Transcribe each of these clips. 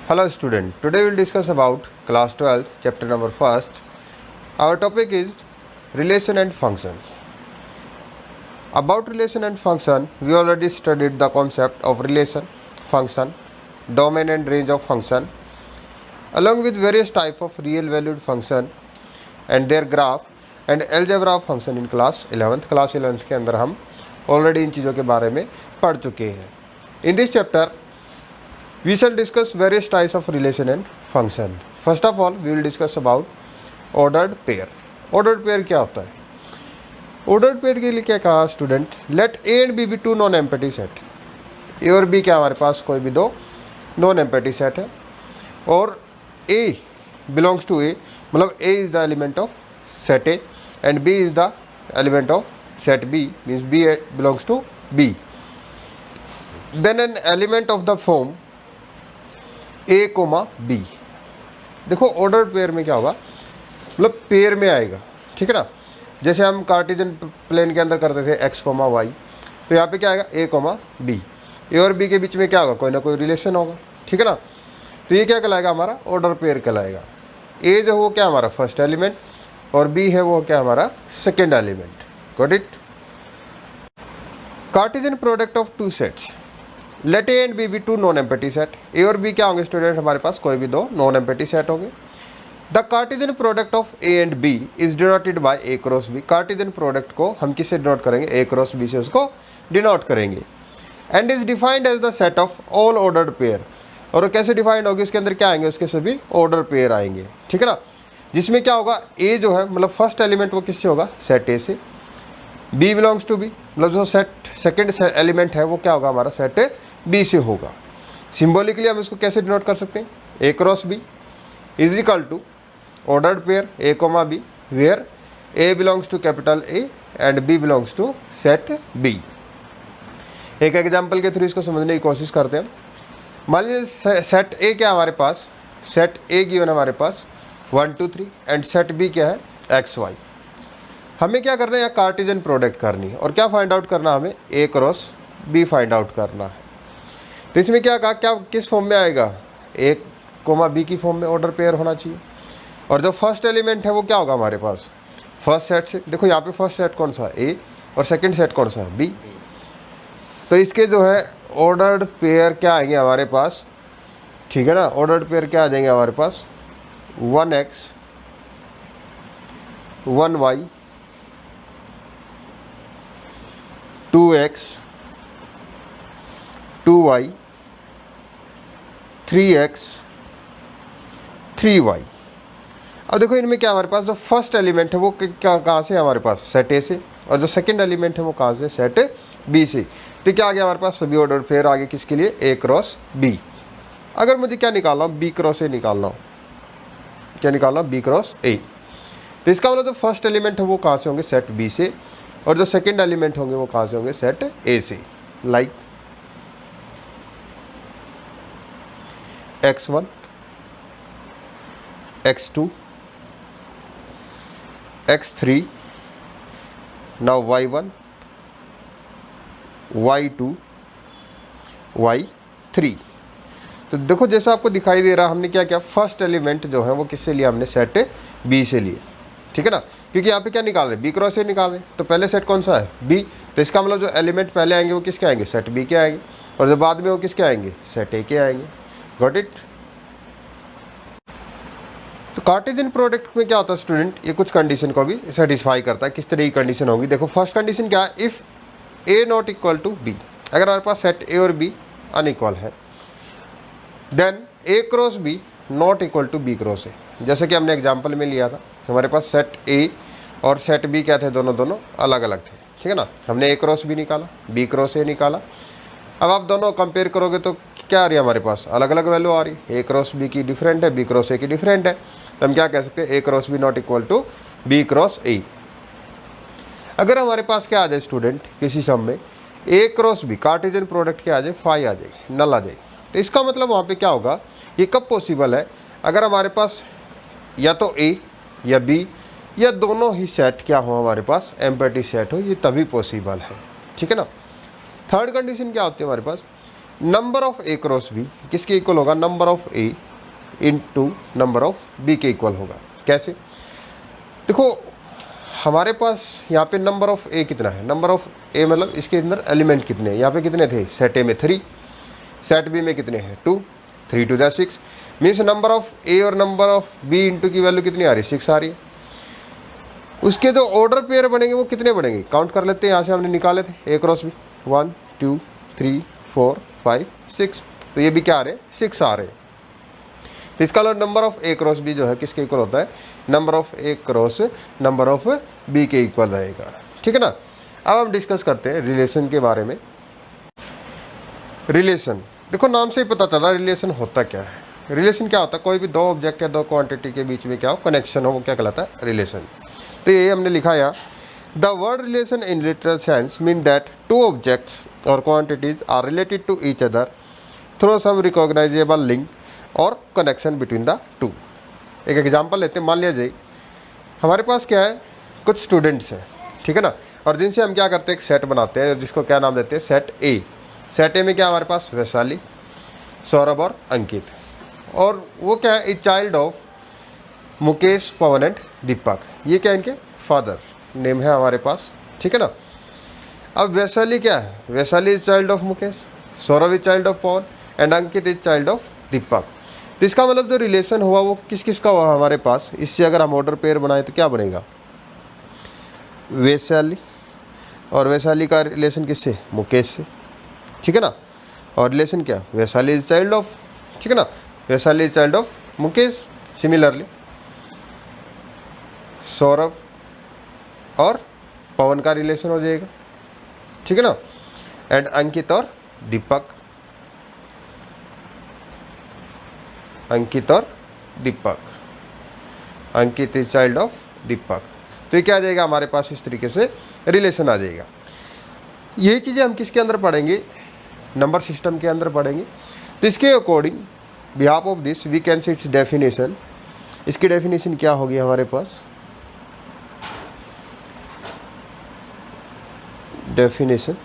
Hello student, today we will discuss about class 12 chapter number 1st. Our topic is relation and functions. About relation and function, we already studied the concept of relation, function, domain and range of function, along with various type of real valued function and their graph and algebra of function in class 11th. Class 11th के अंदर हम already इन चीज़ों के बारे में पढ़ चुके हैं. In this chapter, we shall discuss various types of relation and function. First of all, we will discuss about ordered pair. Ordered pair क्या होता है? Ordered pair के लिए क्या कहा student? Let A and B be two non-empty set. A और B क्या हमारे पास कोई भी दो non-empty set है और A belongs to A, मतलब A is the element of set A and B is the element of set B, means B belongs to B. Then an element of the form A, B. देखो order pair में क्या होगा, मतलब pair में आएगा, ठीक है ना. जैसे हम कार्टेशियन प्लेन के अंदर करते थे x, y, तो यहाँ पे क्या आएगा A, B. A और B के बीच में क्या होगा, कोई ना कोई रिलेशन होगा, ठीक है ना. तो ये क्या कहलाएगा, हमारा ऑर्डर पेयर कहलाएगा. A जो वो क्या हमारा फर्स्ट एलिमेंट और B है वो क्या हमारा second element. Got it. Cartesian product of two sets. Let A and B be two non empty set. A और बी क्या होंगे स्टूडेंट, हमारे पास कोई भी दो नॉन एम्पटी सेट होंगे. The Cartesian product of A and B is denoted by A cross B. Cartesian product को हम किससे डिनोट करेंगे, ए क्रॉस बी से उसको डिनोट करेंगे. And is defined as the set of all ordered pair. और कैसे डिफाइंड होगी, उसके अंदर क्या आएंगे, उसके सभी ऑर्डर पेयर आएंगे, ठीक है ना. जिसमें क्या होगा, ए जो है मतलब फर्स्ट एलिमेंट वो किससे होगा, सेट ए से. बी बिलोंग्स टू बी, मतलब जो सेट सेकेंड एलिमेंट है वो क्या होगा, हमारा सेट बी से होगा. सिंबॉलिकली हम इसको कैसे डिनोट कर सकते हैं, A cross B is equal to ordered pair A, B, where A belongs to capital A and B belongs to set B. एक एग्जांपल के थ्रू इसको समझने की कोशिश करते हैं. मान लीजिए सेट ए क्या हमारे पास, सेट ए गिवन हमारे पास 1 2 3 एंड सेट बी क्या है एक्स वाई. हमें क्या करना है, या कार्टेशियन प्रोडक्ट करनी है और क्या फाइंड आउट करना, हमें ए क्रॉस बी फाइंड आउट करना है. तो इसमें क्या कहा, क्या किस फॉर्म में आएगा, ए, बी की फॉर्म में ऑर्डर पेयर होना चाहिए. और जो फर्स्ट एलिमेंट है वो क्या होगा हमारे पास, फर्स्ट सेट से. देखो यहाँ पे फर्स्ट सेट कौन सा है, ए, और सेकंड सेट कौन सा है, बी. तो इसके जो है ऑर्डर्ड पेयर क्या आएंगे हमारे पास, ठीक है ना. ऑर्डर्ड पेयर क्या आ जाएंगे हमारे पास, 1x 1y 2x 2y 3x 3y. अब देखो इनमें क्या हमारे पास जो फर्स्ट एलिमेंट है वो क्या कहाँ से है, हमारे पास सेट ए से, और जो सेकंड एलिमेंट है वो कहाँ से, सेट बी से. तो क्या आ गया हमारे पास, सभी ऑर्डर पेयर आगे किसके लिए, ए क्रॉस बी. अगर मुझे क्या निकालना हो, बी क्रॉस ए निकालना हो, क्या निकालना, बी क्रॉस ए. तो इसका मतलब जो फर्स्ट एलिमेंट है वो कहाँ से होंगे, सेट बी से, और जो सेकंड एलिमेंट होंगे वो कहाँ से होंगे, सेट ए से. Like x1 x2 x3, now y1 y2 y3. तो देखो जैसा आपको दिखाई दे रहा, हमने क्या किया, फर्स्ट एलिमेंट जो है वो किससे लिया, हमने सेट बी से लिए, ठीक है ना. क्योंकि यहाँ पे क्या निकाल रहे हैं, बी क्रॉस ए निकाल रहे हैं, तो पहले सेट कौन सा है, बी. तो इसका मतलब जो एलिमेंट पहले आएंगे वो किसके आएंगे, सेट बी के आएंगे, और जो बाद में वो किसके आएंगे, सेट ए के आएंगे. Got it. तो कार्टेशियन प्रोडक्ट में क्या होता है स्टूडेंट, ये कुछ कंडीशन को भी सेटिस्फाई करता है. किस तरह की कंडीशन होगी, देखो फर्स्ट कंडीशन क्या है, if A not equal to B. अगर हमारे पास सेट ए और बी अनइक्वल है, then A cross B not equal to B cross A. जैसे कि हमने एग्जाम्पल में लिया था, हमारे पास सेट ए और सेट बी क्या थे, दोनों अलग अलग थे, ठीक है ना. हमने ए क्रॉस बी निकाला, बी क्रॉस ए निकाला. अब आप दोनों कंपेयर करोगे तो क्या आ रही है हमारे पास, अलग अलग वैल्यू आ रही है. ए क्रॉस बी की डिफरेंट है, बी क्रॉस ए की डिफरेंट है. तो हम क्या कह सकते हैं, A cross B not equal to B cross A. अगर हमारे पास क्या आ जाए स्टूडेंट, किसी सम में ए क्रॉस बी कार्टेशियन प्रोडक्ट क्या आ जाए, फाई आ जाए, नल आ जाए. तो इसका मतलब वहाँ पे क्या होगा, ये कब पॉसिबल है, अगर हमारे पास या तो ए या बी या दोनों ही सेट क्या हो हमारे पास, एम्पटी सेट हो, ये तभी पॉसिबल है, ठीक है ना. थर्ड कंडीशन क्या होती है हमारे पास, number of A cross B किसके इक्वल होगा, number of A into number of B के इक्वल होगा। कैसे, देखो हमारे पास यहाँ पे नंबर ऑफ ए कितना है, नंबर ऑफ ए मतलब इसके अंदर एलिमेंट कितने हैं, यहाँ पे कितने थे, सेट ए में 3, सेट बी में कितने हैं 2, 3 2 जा 6, मीन्स नंबर ऑफ ए और नंबर ऑफ बी इंटू की वैल्यू कितनी आ रही है, 6 आ रही है। उसके जो ऑर्डर पेयर बनेंगे वो कितने बनेंगे, काउंट कर लेते हैं, यहाँ से हमने निकाले थे ए क्रॉस बी 1 2 3 4 5 6, तो ये भी क्या आ रहे हैं, 6 आ रहे हैं। तो इसका number of A cross B जो है किसके इक्वल होता है, number of A cross number of B के इक्वल रहेगा। ठीक है ना। अब हम डिस्कस करते हैं रिलेशन के बारे में। रिलेशन, देखो नाम से ही पता चला रिलेशन होता क्या है। रिलेशन क्या होता है, कोई भी दो ऑब्जेक्ट या दो क्वांटिटी के बीच में क्या हो, कनेक्शन हो, वो क्या कहलाता है, रिलेशन। तो ये हमने लिखा यहाँ, the word relation in literal sense mean that two objects और quantities are related to each other through some recognizable link और कनेक्शन बिटवीन द टू। एक एग्जांपल लेते हैं, मान लीजिए हमारे पास क्या है, कुछ स्टूडेंट्स हैं, ठीक है ना, और जिनसे हम क्या करते हैं, एक सेट बनाते हैं जिसको क्या नाम देते हैं, सेट ए। सेट ए में क्या हमारे पास, वैशाली, सौरभ और अंकित, और वो क्या है, a child of Mukesh, Pawan and Deepak, ये क्या इनके फादर नेम है हमारे पास। ठीक है ना। अब वैशाली क्या है, Vaishali is child of Mukesh, Saurabh is child of Pawan and Ankit is child of Deepak. तो इसका मतलब जो रिलेशन हुआ वो किस किस का हुआ हमारे पास, इससे अगर हम ऑर्डर पेयर बनाए तो क्या बनेगा, वैशाली, और वैशाली का रिलेशन किससे, मुकेश से। ठीक है ना। और रिलेशन क्या, वैशाली इज चाइल्ड ऑफ, ठीक है ना, Vaishali is child of Mukesh. Similarly Saurabh और पवन का रिलेशन हो जाएगा। ठीक है ना। एंड अंकित और दीपक, अंकित और दीपक, अंकित इज चाइल्ड ऑफ दीपक। तो ये क्या आ जाएगा हमारे पास, इस तरीके से रिलेशन आ जाएगा। यही चीज़ें हम किसके अंदर पढ़ेंगे, नंबर सिस्टम के अंदर पढ़ेंगे। तो इसके according behalf of this we can see its definition. इसकी डेफिनेशन क्या होगी हमारे पास, डेफिनेशन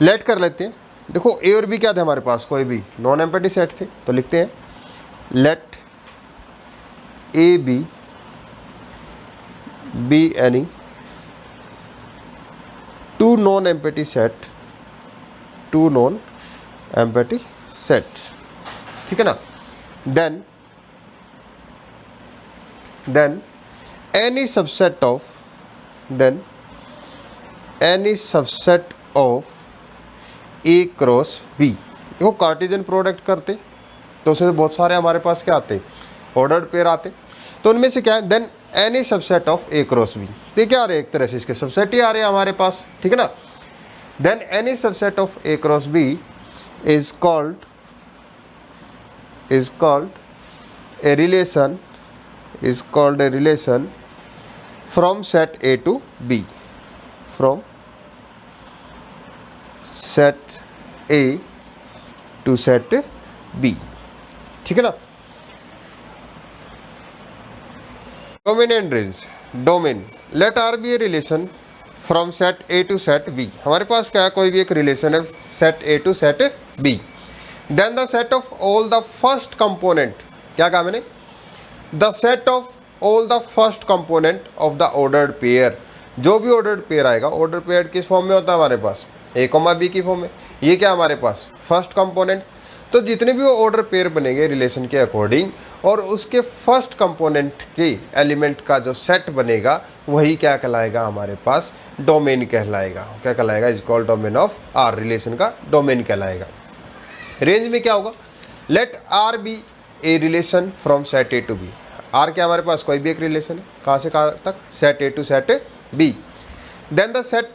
लेट कर लेते हैं। देखो ए और बी क्या थे हमारे पास, कोई भी नॉन एम्पटी सेट थे, तो लिखते हैं let A B any two non empty set, two non empty set. ठीक है ना। Then any subset of A cross B. देखो कार्टेशियन प्रोडक्ट करते तो उसमें बहुत सारे हमारे पास क्या आते, ऑर्डर्ड पेयर आते, तो उनमें से क्या है, then any subset of A cross B. ये क्या आ रहे हैं, एक तरह से इसके सबसेट ही आ रहे हैं हमारे पास। ठीक है ना। Then any subset of A cross B is called a relation, is called a relation from set A to B, from set A to set B। ठीक है ना। Domain and range, domain let R be a relation from set A to set B. हमारे पास क्या है, कोई भी एक रिलेशन है set A to set B. Then the set of all the first component, क्या कहा मैंने, the set of all the first component of the ordered pair. जो भी ऑर्डर्ड पेयर आएगा, ऑर्डर पेयर किस फॉर्म में होता है हमारे पास, ए कॉमा बी की फॉर्म में, ये क्या हमारे पास फर्स्ट कंपोनेंट। तो जितने भी ऑर्डर पेयर बनेंगे रिलेशन के अकॉर्डिंग, और उसके फर्स्ट कंपोनेंट के एलिमेंट का जो सेट बनेगा वही क्या कहलाएगा हमारे पास, डोमेन कहलाएगा। क्या कहलाएगा, is called domain of R, relation का डोमेन कहलाएगा। रेंज में क्या होगा, let R be a relation from set A to B. R क्या हमारे पास कोई भी एक रिलेशन है, कहाँ से कहाँ तक, set A to set B. Then the set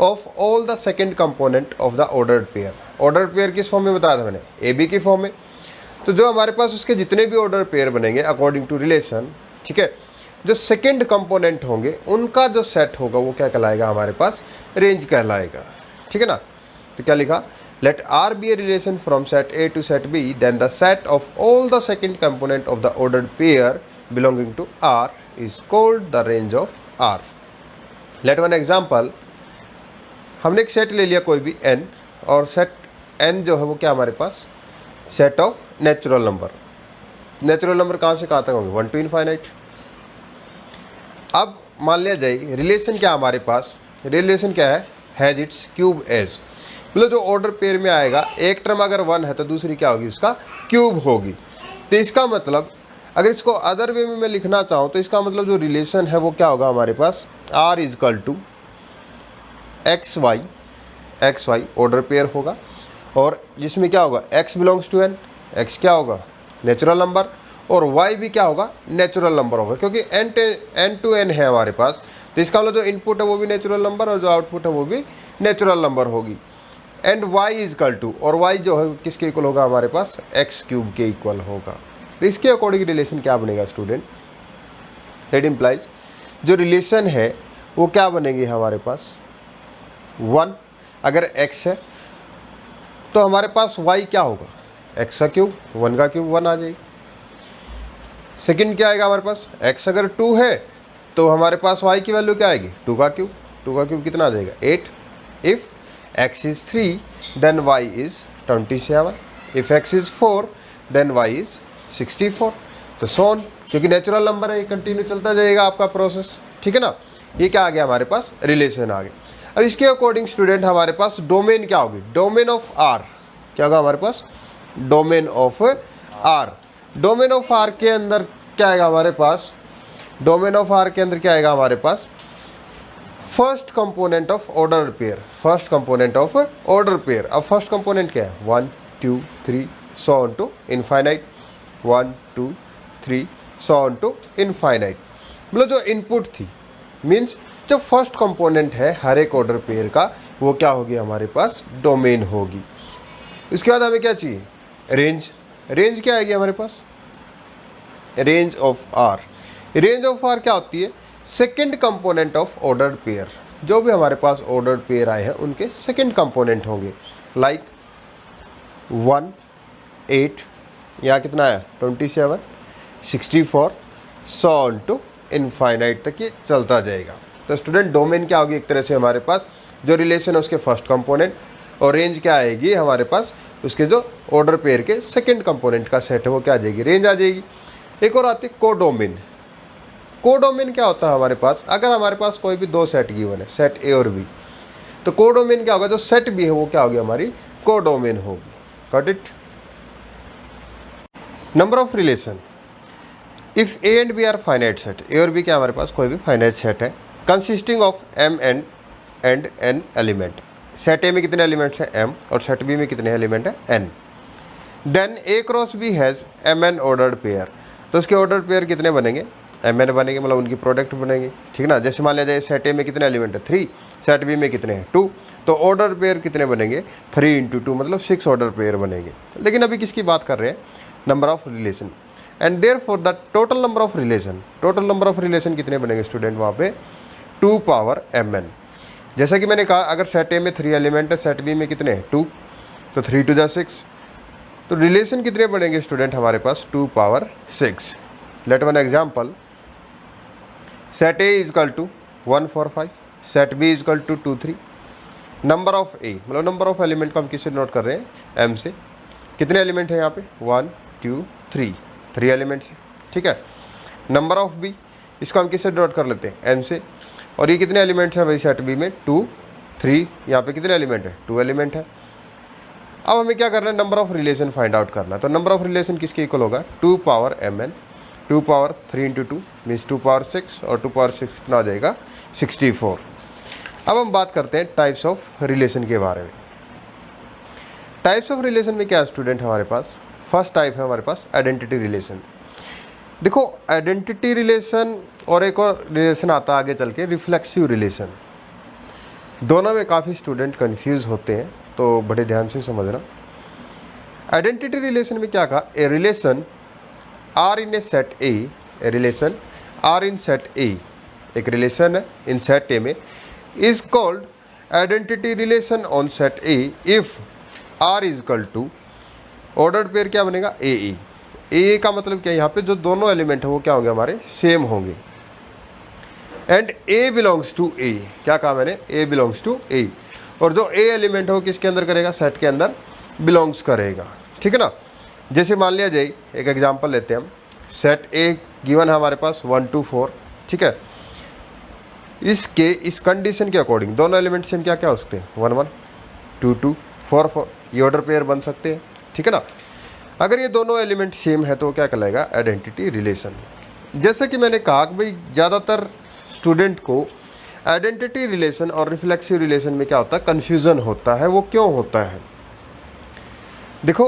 of all the second component of the ordered pair. Order pair किस फॉर्म में बताया था मैंने, ए बी की फॉर्म में। तो जो हमारे पास उसके जितने भी ऑर्डर पेयर बनेंगे अकॉर्डिंग टू रिलेशन, ठीक है, जो सेकेंड कंपोनेंट होंगे उनका जो सेट होगा वो क्या कहलाएगा हमारे पास, रेंज कहलाएगा। ठीक है ना। तो क्या लिखा, let R be a relation from set A to set B, then the set of all the second component of the ordered pair belonging to R is called the range of R. Let one example, हमने एक set ले लिया कोई भी n, और set n जो है वो क्या हमारे पास set of natural number. Natural number कहाँ से कहाँ तक होंगे 1 to इनफाइनाइट। अब मान लिया जाए रिलेशन क्या हमारे पास, रिलेशन क्या है हैज इट्स क्यूब एज, मतलब जो ऑर्डर पेयर में आएगा एक टर्म अगर 1 है तो दूसरी क्या होगी उसका क्यूब होगी। तो इसका मतलब अगर इसको अदर वे में मैं लिखना चाहूँ तो इसका मतलब जो रिलेशन है वो क्या होगा हमारे पास r is equal to x y order pair होगा, और जिसमें क्या होगा x belongs to n, x क्या होगा नेचुरल नंबर और y भी क्या होगा नेचुरल नंबर होगा, क्योंकि n to n है हमारे पास। तो इसका मतलब जो इनपुट है वो भी नेचुरल नंबर और जो आउटपुट है वो भी नेचुरल नंबर होगी। एंड y इजकल टू, और y जो है किसके इक्वल होगा हमारे पास x क्यूब के इक्वल होगा। तो इसके अकॉर्डिंग रिलेशन क्या बनेगा स्टूडेंट, दैट इम्प्लाइज जो रिलेशन है वो क्या बनेगी हमारे पास 1, अगर x है तो हमारे पास y क्या होगा x का क्यूब, 1 का क्यूब 1 आ जाएगी। सेकंड क्या आएगा हमारे पास x अगर 2 है तो हमारे पास y की वैल्यू क्या आएगी 2 का क्यूब कितना आ जाएगा 8। If x is 3 then y is 27, if x is 4 then y is 64। तो सोन, क्योंकि नेचुरल नंबर है ये कंटिन्यू चलता जाएगा आपका प्रोसेस, ठीक है ना। ये क्या आ गया हमारे पास रिलेशन आ गया। अब इसके अकॉर्डिंग स्टूडेंट हमारे पास डोमेन क्या होगी, डोमेन ऑफ आर क्या होगा हमारे पास domain of R. Domain of R के अंदर क्या आएगा हमारे पास, डोमेन ऑफ आर के अंदर क्या आएगा हमारे पास first component of order pair, first component of order pair. अब फर्स्ट कंपोनेंट क्या है 1 2 3 so on to infinite, 1 2 3 so on to infinite. मतलब जो इनपुट थी मीन्स जो फर्स्ट कंपोनेंट है हर एक ऑर्डर पेयर का वो क्या होगी हमारे पास डोमेन होगी। इसके बाद हमें क्या चाहिए रेंज, रेंज क्या आएगी हमारे पास range of R. Range of R क्या होती है second component of order pair, जो भी हमारे पास ऑर्डर पेयर आए हैं उनके सेकेंड कंपोनेंट होंगे। लाइक 1 8 यहाँ कितना आया 27 64 सो ऑन टू इनफाइनाइट तक ये चलता जाएगा। तो स्टूडेंट डोमेन क्या होगी एक तरह से हमारे पास जो रिलेशन है उसके फर्स्ट कंपोनेंट, और रेंज क्या आएगी हमारे पास उसके जो ऑर्डर पेयर के सेकंड कंपोनेंट का सेट है वो क्या आ जाएगी रेंज आ जाएगी। एक और आती है कोडोमेन। कोडोमेन क्या होता है हमारे पास अगर हमारे पास कोई भी दो सेट गिवन है सेट ए और बी, तो कोडोमेन क्या होगा जो सेट बी है वो क्या होगी हमारी कोडोमेन होगी। Got it. Number of relation, if A and B are finite set, A और बी क्या हमारे पास कोई भी फाइनाइट सेट है consisting of M and N element. Set A में कितने एलिमेंट्स हैं m और सेट बी में कितने एलिमेंट हैं n। Then A cross B has M N ordered pair, तो उसके ऑर्डर पेयर कितने बनेंगे एम एन बनेंगे, मतलब उनकी प्रोडक्ट बनेंगे, ठीक ना। जैसे मान लिया जाए सेट ए में कितने एलिमेंट है 3, सेट बी में कितने हैं 2, तो ऑर्डर पेयर कितने बनेंगे 3 × 2 मतलब 6 ऑर्डर पेयर बनेंगे। लेकिन अभी किसकी बात कर रहे हैं number of relation, and there for the total number of relation, total number of relation कितने बनेंगे स्टूडेंट वहाँ पे 2 पावर mn। जैसा कि मैंने कहा अगर सेट ए में 3 एलिमेंट है सेट बी में कितने हैं 2, तो 3 × 2 = 6, तो रिलेशन कितने बनेंगे स्टूडेंट हमारे पास 2 power 6। Let one example, set A is equal to 1 4 5, set B is equal to 2 3। Number of A मतलब नंबर ऑफ एलिमेंट को हम किससे नोट कर रहे हैं m से, कितने एलिमेंट हैं यहाँ पे 1 2 3 एलिमेंट्स हैं, ठीक है। नंबर ऑफ बी इसको हम किससे नोट कर लेते हैं n से, और ये कितने एलिमेंट्स हैं भाई सेट बी में 2 3, यहाँ पे कितने एलिमेंट है 2 एलिमेंट है। अब हमें क्या करना है number of relation find out करना है, तो नंबर ऑफ रिलेशन किसके इक्वल होगा 2 power mn, 2 power 3 × 2 means 2 power 6, और 2 पावर 6 कितना आ जाएगा 64। अब हम बात करते हैं टाइप्स ऑफ रिलेशन के बारे में। टाइप्स ऑफ रिलेशन में क्या है स्टूडेंट हमारे पास, फर्स्ट टाइप है हमारे पास आइडेंटिटी रिलेशन। देखो आइडेंटिटी रिलेशन और एक और रिलेशन आता है आगे चल के रिफ्लेक्सिव रिलेशन, दोनों में काफ़ी स्टूडेंट कंफ्यूज होते हैं तो बड़े ध्यान से समझना। आइडेंटिटी रिलेशन में क्या कहा a relation R in a set A relation R in set A, एक रिलेशन है इन सेट ए में is called identity relation on set A if R is equal to ordered pair क्या बनेगा ए का मतलब क्या है यहाँ पे जो दोनों एलिमेंट है वो क्या होंगे हमारे सेम होंगे, एंड ए बिलोंग्स टू ए, क्या कहा मैंने ए बिलोंग्स टू ए, और जो ए एलिमेंट है वो किसके अंदर करेगा सेट के अंदर बिलोंग्स करेगा, ठीक है ना। जैसे मान लिया जाए, एक एग्जांपल लेते हैं हम, सेट ए गिवन है हमारे पास 1 2 4, ठीक है। इस कंडीशन के अकॉर्डिंग दोनों एलिमेंट सेम क्या क्या हो सकते हैं, 1 1 2 2 4 4, ये ऑर्डर पेयर बन सकते हैं, ठीक है ना। अगर ये दोनों एलिमेंट सेम है तो क्या कहलाएगा, आइडेंटिटी रिलेशन। जैसे कि मैंने कहा कि भाई ज़्यादातर स्टूडेंट को आइडेंटिटी रिलेशन और रिफ्लेक्सिव रिलेशन में क्या होता है, कन्फ्यूज़न होता है। वो क्यों होता है, देखो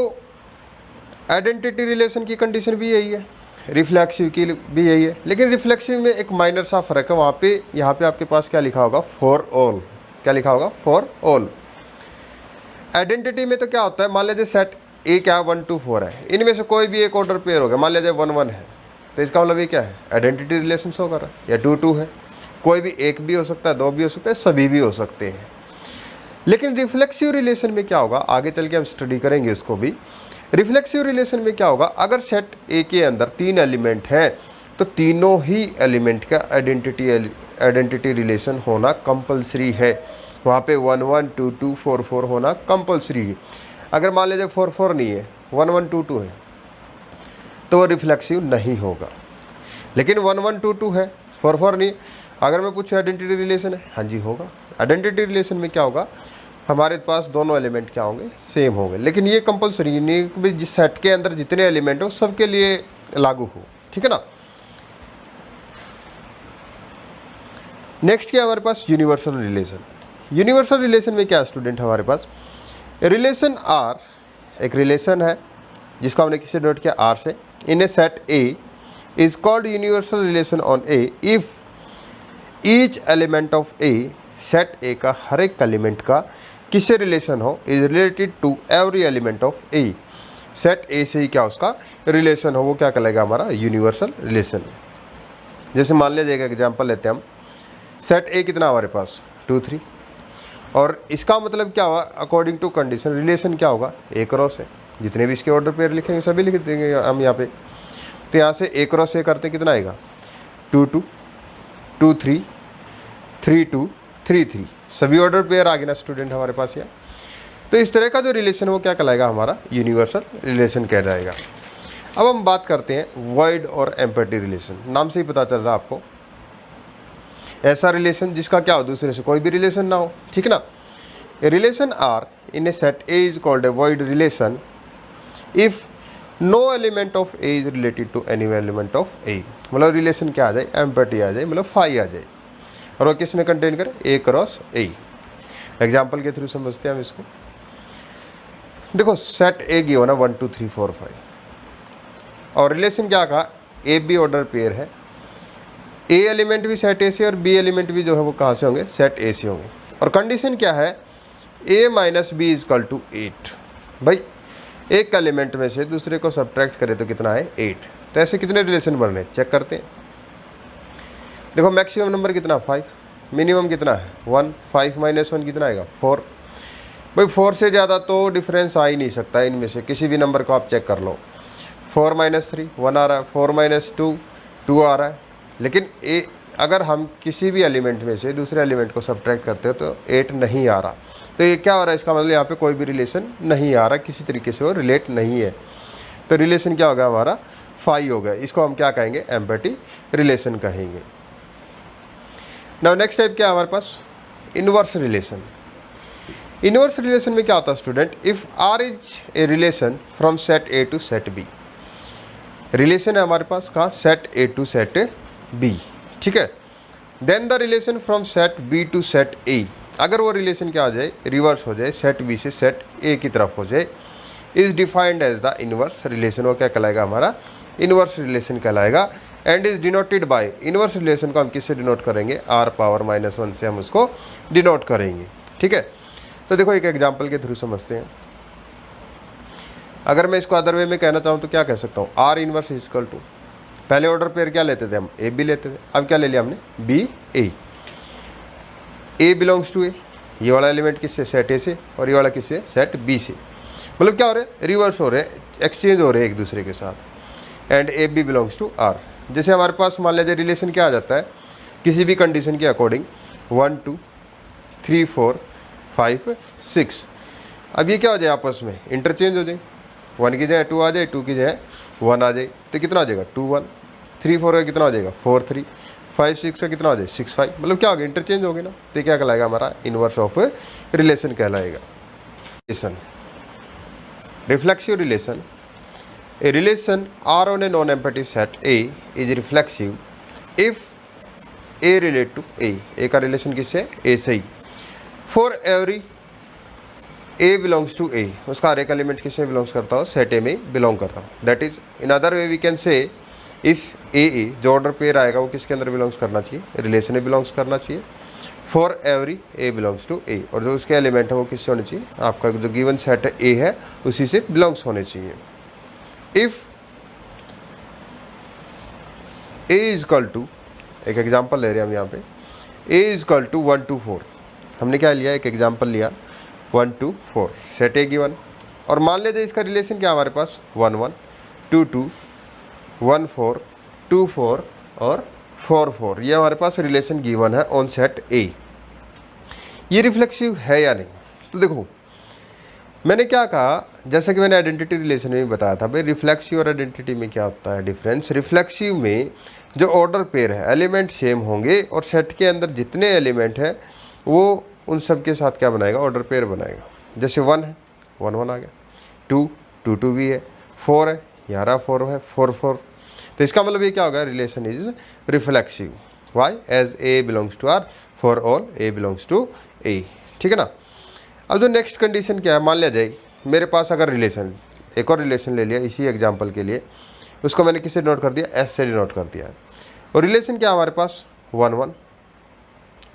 आइडेंटिटी रिलेशन की कंडीशन भी यही है, रिफ्लेक्सिव की भी यही है, लेकिन रिफ्लेक्सिव में एक माइनर सा फ़र्क है। वहाँ पे यहाँ पे आपके पास क्या लिखा होगा, फॉर ऑल, क्या लिखा होगा, फॉर ऑल। आइडेंटिटी में तो क्या होता है, मान लीजिए सेट ए क्या है 1 2 4 है, इनमें से कोई भी एक ऑर्डर पेयर होगा, मान लीजिए 1 1 है, तो इसका मतलब ये क्या है, आइडेंटिटी रिलेशन शो कर रहा है। या 2 2 है, कोई भी एक भी हो सकता है, दो भी हो सकता है, सभी भी हो सकते हैं। लेकिन रिफ्लेक्सिव रिलेशन में क्या होगा, आगे चल के हम स्टडी करेंगे इसको भी। रिफ्लेक्सिव रिलेशन में क्या होगा, अगर सेट ए के अंदर 3 एलिमेंट हैं तो तीनों ही एलिमेंट का आइडेंटिटी रिलेशन होना कंपलसरी है। वहाँ पे 1 1 2 2 4 4 होना कंपलसरी है। अगर मान लीजिए 4 4 नहीं है, 1 1 2 2 है, तो वो रिफ्लेक्सिव नहीं होगा। लेकिन 1 1 2 2 है, 4 4 नहीं, अगर मैं पूछूँ आइडेंटिटी रिलेशन है, हाँ जी होगा। आइडेंटिटी रिलेशन में क्या होगा, हमारे पास दोनों एलिमेंट क्या होंगे, सेम होंगे। लेकिन ये कंपलसरी नहीं है कि जिस सेट के अंदर जितने एलिमेंट हो सबके लिए लागू हो, ठीक है ना। नेक्स्ट क्या हमारे पास, यूनिवर्सल रिलेशन। यूनिवर्सल रिलेशन में क्या स्टूडेंट हमारे पास, रिलेशन आर, एक रिलेशन है जिसको हमने किससे डिनोट किया, आर से, in a set A is called universal relation on A if each element of A, set A का हर एक एलिमेंट का किससे रिलेशन हो, is related to every element of A. Set A से ही क्या उसका रिलेशन हो, वो क्या कहलाएगा, हमारा यूनिवर्सल रिलेशन। जैसे मान लीजिए एक एग्जांपल लेते हैं हम, सेट ए कितना हमारे पास 2 3, और इसका मतलब क्या हुआ, अकॉर्डिंग टू कंडीशन रिलेशन क्या होगा, ए क्रॉस है। जितने भी इसके ऑर्डर पेयर लिखेंगे सभी लिख देंगे हम यहाँ पे। तो यहाँ से ए क्रॉस ए करते कितना आएगा, 2 2 2 3 3 2 3 3, सभी ऑर्डर पेयर आ गए ना स्टूडेंट हमारे पास यहाँ। तो इस तरह का जो रिलेशन वो क्या कहलाएगा, हमारा यूनिवर्सल रिलेशन कहलाएगा। अब हम बात करते हैं वॉइड और एम्पैथी रिलेशन। नाम से ही पता चल रहा है आपको, ऐसा रिलेशन जिसका क्या हो, दूसरे से कोई भी रिलेशन ना हो, ठीक है ना। A relation R in a set A is called a void relation if no element of A is related to any element of A. मतलब रिलेशन क्या आ जाए, एम्पैथी आ जाए, मतलब फाई आ जाए, और वो किस में कंटेन करे, ए क्रॉस ए। एग्जाम्पल के थ्रू समझते हैं हम इसको। देखो सेट ए की हो ना 1 2 3 4 5, और रिलेशन क्या कहा, ए बी ऑर्डर पेयर है, ए एलिमेंट भी सेट ए से और बी एलिमेंट भी जो है वो कहाँ से होंगे, सेट ए से होंगे। और कंडीशन क्या है, A minus B is equal to 8। भाई एक एलिमेंट में से दूसरे को सब्ट्रैक्ट करें तो कितना है, 8। तो ऐसे कितने रिलेशन बन रहे हैं, चेक करते हैं। देखो मैक्सिमम नंबर कितना 5, मिनिमम कितना है 1, 5 माइनस 1 कितना आएगा 4। भाई 4 से ज़्यादा तो डिफरेंस आ ही नहीं सकता, इनमें से किसी भी नंबर को आप चेक कर लो। 4 माइनस 3 1 आ रहा है, 4 माइनस 2 2 आ रहा है। लेकिन अगर हम किसी भी एलिमेंट में से दूसरे एलिमेंट को सब्ट्रैक्ट करते हो तो 8 नहीं आ रहा। तो ये क्या हो रहा है, इसका मतलब यहाँ पे कोई भी रिलेशन नहीं आ रहा, किसी तरीके से वो रिलेट नहीं है। तो रिलेशन क्या होगा हमारा, फाई हो गया। इसको हम क्या कहेंगे, एम्पैथी रिलेशन कहेंगे। नाउ नेक्स्ट टाइप क्या है हमारे पास, इनवर्स रिलेशन। इनवर्स रिलेशन में क्या होता है student, if R is a relation from set A to set B. Relation है हमारे पास कहाँ, set A to set B, ठीक है। Then the relation from set B to set A, अगर वो रिलेशन क्या हो जाए, रिवर्स हो जाए, सेट बी से सेट ए की तरफ हो जाए, is defined as the inverse relation. वो क्या कहलाएगा, हमारा इनवर्स रिलेशन कहलाएगा। And is denoted by, inverse relation को हम किससे डिनोट करेंगे, आर पावर -1 से हम उसको डिनोट करेंगे, ठीक है। तो देखो एक एग्जाम्पल के थ्रू समझते हैं। अगर मैं इसको अदर वे में कहना चाहूँ तो क्या कह सकता हूँ, R inverse is equal to, पहले ऑर्डर पेयर क्या लेते थे हम, ए बी लेते थे, अब क्या ले लिया हमने, B A. A belongs to A, ये वाला एलिमेंट किससे, सेट ए से, और ये वाला किससे, सेट बी से। मतलब क्या हो रहा है, रिवर्स हो रहे हैं, एक्सचेंज हो रहे हैं एक दूसरे के साथ। And A B belongs to R. जैसे हमारे पास मान लीजिए रिलेशन क्या आ जाता है, किसी भी कंडीशन के अकॉर्डिंग 1 2 3 4 5 6, अब ये क्या हो जाए आपस में इंटरचेंज हो जाए, 1 की जगह 2 आ जाए, 2 की जगह 1 आ जाए, तो कितना हो जाएगा 2 1, 3 4 का कितना हो जाएगा 4 3, 5 6 का कितना हो जाए 6 5, मतलब क्या हो गया इंटरचेंज हो गया ना। तो क्या कहलाएगा हमारा इनवर्स ऑफ रिलेशन कहलाएगा। Relation, reflexive relation, a relation R on A non empty set A is reflexive if A relate to A का रिलेशन किससे ए से ही, for every A belongs to A, उसका हर एक एलिमेंट किससे belongs करता हो सेट ए में बिलोंग करता हो। That is in other way we can say if A जो ऑर्डर पेयर आएगा वो किसके अंदर बिलोंग्स करना चाहिए, रिलेशन में बिलोंग्स करना चाहिए, for every A belongs to A, और जो उसके एलिमेंट है वो किससे होने चाहिए, आपका जो गिवन सेट है ए है उसी से बिलोंग्स होने चाहिए। If A is equal to, एक एग्जांपल ले रहे हैं हम यहाँ पे, ए इज इक्वल टू 1 2 4, हमने क्या लिया एक एग्जांपल लिया 1 2 4 सेट ए गिवन, और मान लीजिए इसका रिलेशन क्या हमारे पास 1 1 2 2 1 4 2 4 और 4 4, ये हमारे पास रिलेशन गिवन है ऑन सेट ए। ये रिफ्लेक्सिव है या नहीं, तो देखो मैंने क्या कहा, जैसा कि मैंने आइडेंटिटी रिलेशन में बताया था भाई, रिफ्लेक्सिव और आइडेंटिटी में क्या होता है डिफरेंस। रिफ्लेक्सिव में जो ऑर्डर पेयर है एलिमेंट सेम होंगे और सेट के अंदर जितने एलिमेंट हैं वो उन सब के साथ क्या बनाएगा ऑर्डर पेयर बनाएगा। जैसे 1 है 1 1 आ गया, 2 2 2 भी है, 4 है यहाँ रहा 4 है 4 4, तो इसका मतलब ये क्या होगा relation is reflexive. Why as A belongs to R for all A belongs to A, ठीक है ना। अब जो नेक्स्ट कंडीशन क्या है, मान लिया जाए मेरे पास अगर रिलेशन, एक और रिलेशन ले लिया इसी एग्जांपल के लिए, उसको मैंने किससे डिनोट कर दिया एस से डिनोट कर दिया है, और रिलेशन क्या हमारे पास 1 1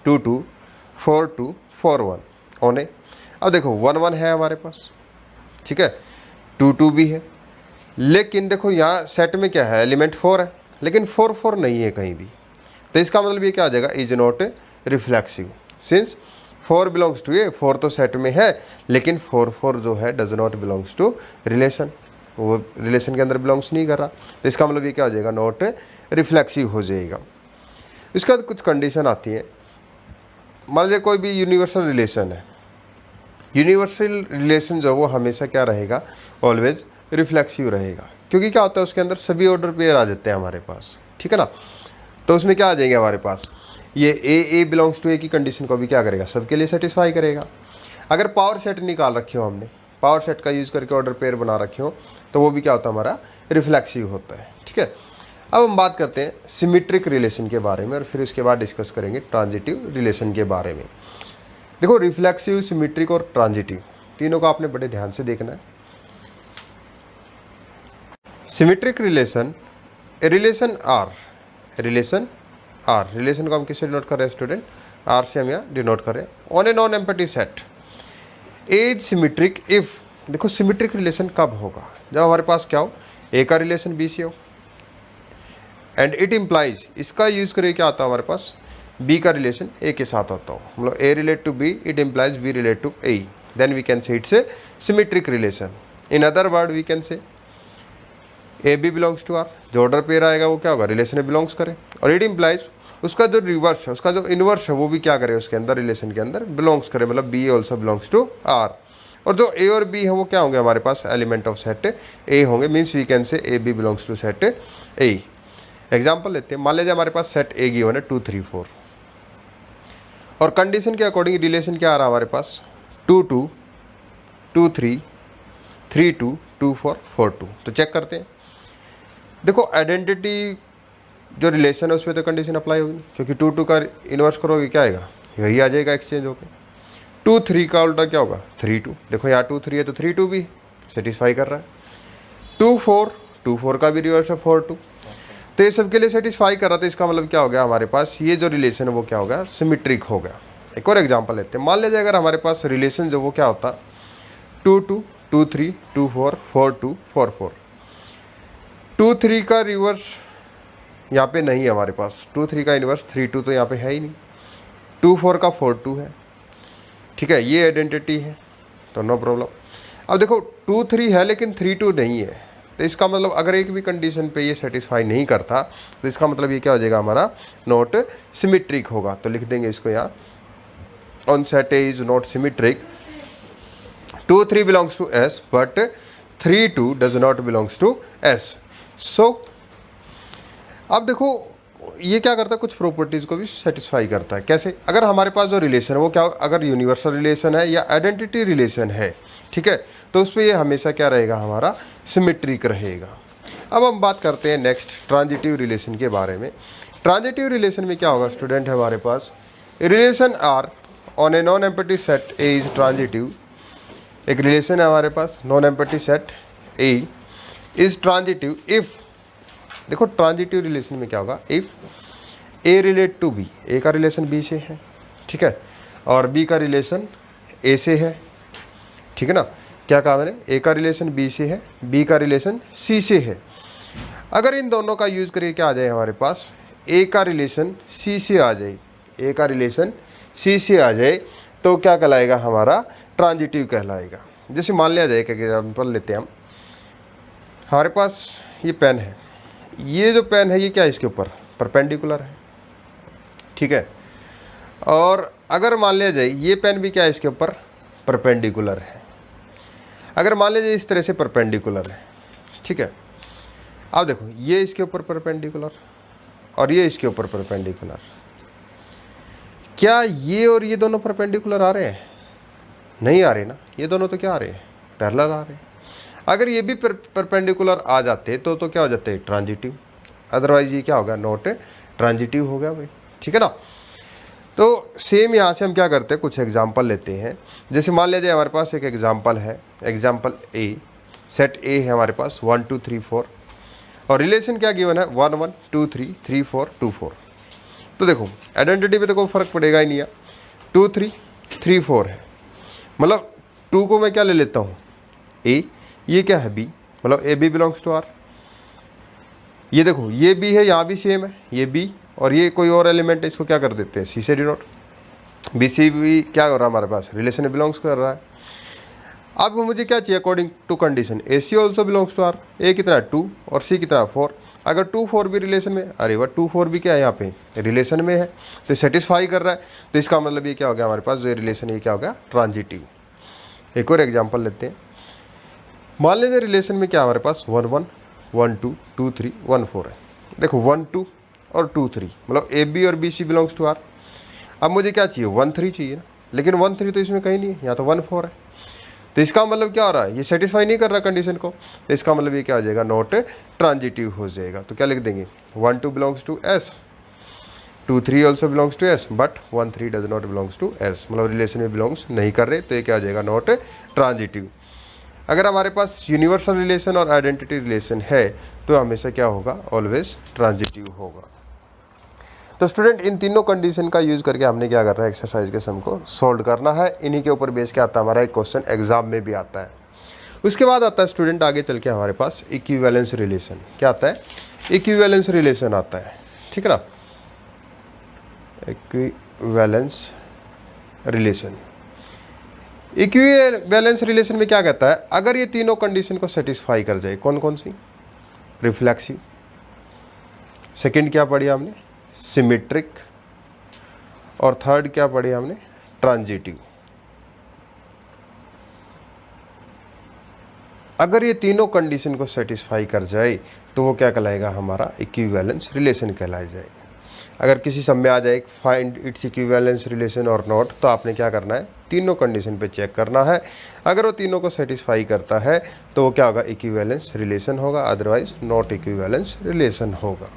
2 2 4 2 4 1 होने। अब देखो 1 1 है हमारे पास, ठीक है, 2 2 भी है, लेकिन देखो यहाँ सेट में क्या है एलिमेंट 4 है, लेकिन 4 4 नहीं है कहीं भी, तो इसका मतलब ये क्या आ जाएगा is not reflexive, since 4 belongs to A, 4 तो सेट में है लेकिन 4 4 जो है does not belongs to relation, वो रिलेशन के अंदर बिलोंग्स नहीं कर रहा, तो इसका मतलब ये क्या हो जाएगा नॉट रिफ्लेक्सिव हो जाएगा। इसके बाद कुछ कंडीशन आती है, मान लीजिए कोई भी यूनिवर्सल रिलेशन है, यूनिवर्सल रिलेशन जो वो हमेशा क्या रहेगा ऑलवेज रिफ्लेक्सिव रहेगा, क्योंकि क्या होता है उसके अंदर सभी ऑर्डर पेयर आ जाते हैं हमारे पास, ठीक है ना। तो उसमें क्या आ जाएंगे हमारे पास, ये ए बिलोंग्स टू ए की कंडीशन को भी क्या करेगा सबके लिए सेटिस्फाई करेगा। अगर पावर सेट निकाल रखे हो हमने, पावर सेट का यूज़ करके ऑर्डर पेयर बना रखे हो, तो वो भी क्या होता है हमारा रिफ्लेक्सिव होता है, ठीक है। अब हम बात करते हैं सिमेट्रिक रिलेशन के बारे में और फिर उसके बाद डिस्कस करेंगे ट्रांजिटिव रिलेशन के बारे में। देखो रिफ्लेक्सिव, सिमेट्रिक और ट्रांजिटिव तीनों को आपने बड़े ध्यान से देखना है। Symmetric relation, relation R, relation को हम किससे डिनोट कर रहे हैं स्टूडेंट, आर से हम यहाँ डिनोट कर रहे हैं। On A non empty set is symmetric if, देखो सिमेट्रिक रिलेशन कब होगा, जब हमारे पास क्या हो ए का रिलेशन बी से हो, एंड इट इम्प्लाइज, इसका यूज करके क्या आता है हमारे पास बी का रिलेशन ए के साथ होता हो, मतलब A relate to B, it implies B relate to A, then we can say it's a symmetric relation. In other word we can say A B belongs to R, जो order pair आएगा वो क्या होगा relation में belongs करे, और it implies उसका जो रिवर्स है, उसका जो इनवर्स है वो भी क्या करे उसके अंदर रिलेशन के अंदर बिलोंग्स करे, मतलब B also belongs to R, और जो ए और बी है वो क्या होंगे हमारे पास एलिमेंट ऑफ सेट ए होंगे, means we can say A B belongs to set A. Example लेते हैं, मान लीजिए हमारे पास सेट ए गिवन है 2 3 4, और कंडीशन के अकॉर्डिंग रिलेशन क्या आ रहा है हमारे पास 2 2 2 3 3 2 2 4 4 2। तो चेक करते हैं, देखो आइडेंटिटी जो रिलेशन है उसमें तो कंडीशन अप्लाई होगी, क्योंकि 2 2 का इन्वर्स करोगे क्या आएगा यही आ जाएगा एक्सचेंज होकर। 2 3 का उल्टा क्या होगा 3 2, देखो यहाँ 2 3 है तो 3 2 भी सेटिस्फाई कर रहा है। 2 4 का भी रिवर्स है 4 2, तो ये सबके लिए सेटिस्फाई कर रहा था, इसका मतलब क्या हो गया हमारे पास ये जो रिलेशन है वो क्या होगा सिमेट्रिक हो गया। एक और एग्जांपल लेते हैं, मान लीजिए अगर हमारे पास रिलेशन जो वो क्या होता 2 2 2 3 2 4 4 2 4 4, 2 3 का रिवर्स यहाँ पे नहीं है हमारे पास, 2 3 का इन्वर्स 3 2 तो यहाँ पे है ही नहीं, 2 4 का 4 2 है, ठीक है, ये आइडेंटिटी है तो नो प्रॉब्लम। अब देखो 2 3 है लेकिन 3 2 नहीं है, तो इसका मतलब अगर एक भी कंडीशन पे ये सेटिस्फाई नहीं करता तो इसका मतलब ये क्या हो जाएगा हमारा नॉट सिमेट्रिक होगा। तो लिख देंगे इसको यहाँ, on set A is not symmetric 2 3 belongs to S but 3 2 does not belongs to S. So अब देखो ये क्या करता है, कुछ प्रॉपर्टीज़ को भी सेटिस्फाई करता है. कैसे? अगर हमारे पास जो रिलेशन है वो क्या, अगर यूनिवर्सल रिलेशन है या आइडेंटिटी रिलेशन है, ठीक है, तो उस पर ये हमेशा क्या रहेगा, हमारा सिमेट्रिक रहेगा. अब हम बात करते हैं नेक्स्ट ट्रांजिटिव रिलेशन के बारे में. ट्रांजिटिव रिलेशन में क्या होगा स्टूडेंट, हमारे पास relation R on A non empty set A is transitive. एक रिलेशन है हमारे पास non empty set A is transitive if, देखो ट्रांजिटिव रिलेशन में क्या होगा, if A relate to B, A का रिलेशन बी से है, ठीक है, और बी का रिलेशन ए से है, ठीक है ना. क्या कहा मैंने, ए का रिलेशन बी से है, बी का रिलेशन सी से है. अगर इन दोनों का यूज़ करके क्या आ जाए हमारे पास, ए का रिलेशन सी से आ जाए, ए का रिलेशन सी से आ जाए, तो क्या कहलाएगा, हमारा ट्रांजिटिव कहलाएगा. जैसे मान लिया जाए, एक एग्जाम्पल लेते हैं हम. हमारे पास ये पेन है, ये जो पेन है ये क्या है, इसके ऊपर परपेंडिकुलर है, ठीक है. और अगर मान लिया जाए ये पेन भी क्या है, इसके ऊपर परपेंडिकुलर है. अगर मान लिया जाए इस तरह से परपेंडिकुलर है, ठीक है. अब देखो ये इसके ऊपर परपेंडिकुलर और ये इसके ऊपर परपेंडिकुलर, क्या ये और ये दोनों परपेंडिकुलर आ रहे हैं? नहीं आ रहे ना, ये दोनों तो क्या आ रहे हैं, पैरेलल आ रहे हैं. अगर ये भी परपेंडिकुलर आ जाते तो क्या हो जाते, ट्रांजिटिव. अदरवाइज ये क्या होगा, नॉट ट्रांजिटिव हो गया भाई, ठीक है ना. तो सेम यहाँ से हम क्या करते हैं, कुछ एग्जांपल लेते हैं. जैसे मान लीजिए हमारे पास एक एग्जांपल है, एग्जांपल ए, सेट ए है हमारे पास 1 2 3 4 और रिलेशन क्या गिवन है 1 1 2 3 3 4 2 4. तो देखो आइडेंटिटी पे तो कोई फर्क पड़ेगा ही नहीं है. 2 3 3 4 है, मतलब 2 को मैं क्या ले लेता हूँ, ए, ये क्या है बी, मतलब A B belongs to R. ये देखो ये बी है, यहाँ भी सेम है, ये बी और ये कोई और एलिमेंट है, इसको क्या कर देते हैं, सी से डिनोट. बी सी भी क्या हो रहा है हमारे पास, रिलेशन बिलोंग्स कर रहा है. अब मुझे क्या चाहिए, according to condition A C also belongs to R. A कितना 2 और सी कितना 4. अगर 2 4 भी रिलेशन में, अरे वह 2 4 भी क्या है यहाँ पे रिलेशन में है, तो सेटिस्फाई कर रहा है. तो इसका मतलब ये क्या हो गया हमारे पास, जो रिलेशन ये क्या हो गया, ट्रांजिटिव. एक और एग्जाम्पल लेते हैं. मान लीजिए रिलेशन में क्या हमारे पास 1 1 1 2 2 3 1 4 है. देखो 1 2 और 2 3, मतलब ए बी और B C belongs to R. अब मुझे क्या चाहिए, 1 3 चाहिए ना, लेकिन 1 3 तो इसमें कहीं नहीं है, यहाँ तो 1 4 है. तो इसका मतलब क्या हो रहा है, ये सेटिस्फाई नहीं कर रहा कंडीशन को. तो इसका मतलब ये क्या हो जाएगा, नॉट ट्रांजिटिव हो जाएगा. तो क्या लिख देंगे, 1 2 belongs to S, 2 3 also belongs to S but 1 3 does not belongs to S, मतलब रिलेशन में बिलोंग्स नहीं कर रहे, तो ये क्या हो जाएगा, नॉट ट्रांजिटिव. अगर हमारे पास यूनिवर्सल रिलेशन और आइडेंटिटी रिलेशन है तो हमेशा क्या होगा, ऑलवेज ट्रांजिटिव होगा. तो स्टूडेंट इन तीनों कंडीशन का यूज़ करके हमने क्या करना है, एक्सरसाइज के सम को सॉल्व करना है. इन्हीं के ऊपर बेस क्या आता है, हमारा एक क्वेश्चन एग्जाम में भी आता है. उसके बाद आता है स्टूडेंट आगे चल के हमारे पास इक्विवेलेंस रिलेशन. क्या आता है, इक्विवेलेंस रिलेशन आता है, ठीक है ना. इक्विवेलेंस रिलेशन, इक्विवेलेंस रिलेशन में क्या कहता है, अगर ये तीनों कंडीशन को सेटिस्फाई कर जाए, कौन कौन सी, रिफ्लेक्सिव, सेकंड क्या पढ़ी हमने, सिमेट्रिक, और थर्ड क्या पढ़ी हमने, ट्रांजिटिव. अगर ये तीनों कंडीशन को सेटिस्फाई कर जाए तो वो क्या कहलाएगा, हमारा इक्विवेलेंस रिलेशन कहलाया जाएगा. अगर किसी सम में आ जाए फाइंड इट्स इक्विवेलेंस रिलेशन और नॉट, तो आपने क्या करना है, तीनों कंडीशन पे चेक करना है. अगर वो तीनों को सेटिस्फाई करता है तो वो क्या होगा, इक्विवेलेंस रिलेशन होगा, अदरवाइज नॉट इक्विवेलेंस रिलेशन होगा.